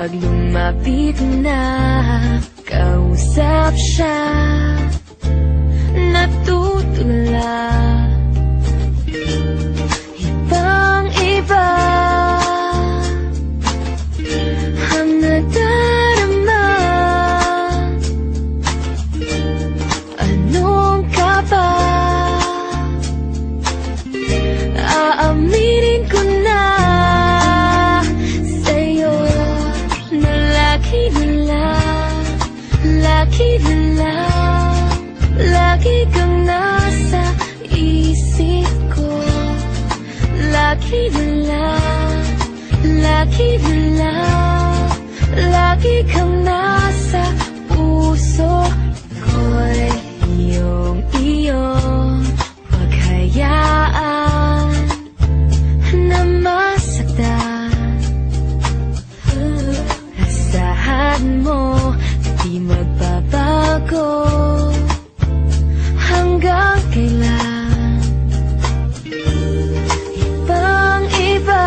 Pag lumapit na, kausap siya, natutulala. Ibang-iba ang nadarama. Anong ka ba? Aaminin ko na sa'yo na lagi na lang, lagi kang nasa isip ko. Lagi na lang, lagi kang nasa puso ko'y iyong wag hayaan na masaktan. Asahan mo, di magbabago hanggang kailan. Ibang-iba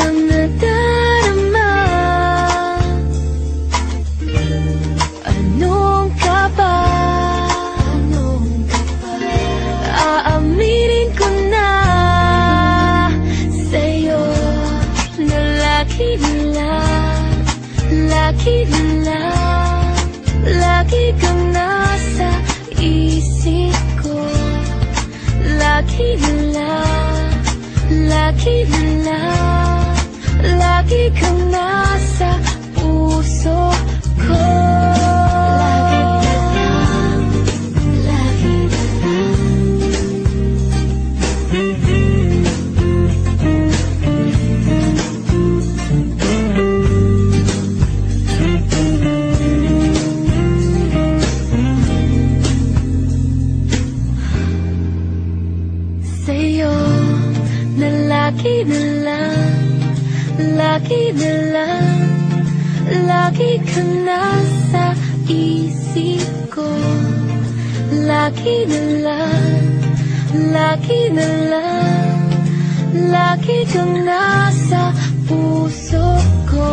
ang nadarama. Anong ka ba? Aaminin ko na sa'yo na lagi na lang, lagi kang nasa isip ko. Lagi na lang, lagi kang nasa puso ko. Lagi na lang. Sa'yo na lagi na lang, lagi kang nasa isip ko. Lagi na lang, lagi kang nasa puso ko.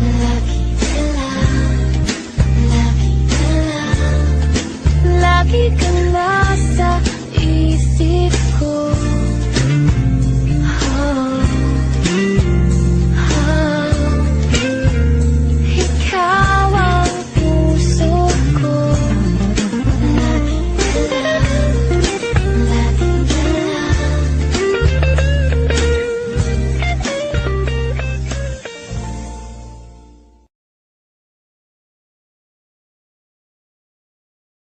Lagi na lang, lagi kang nasa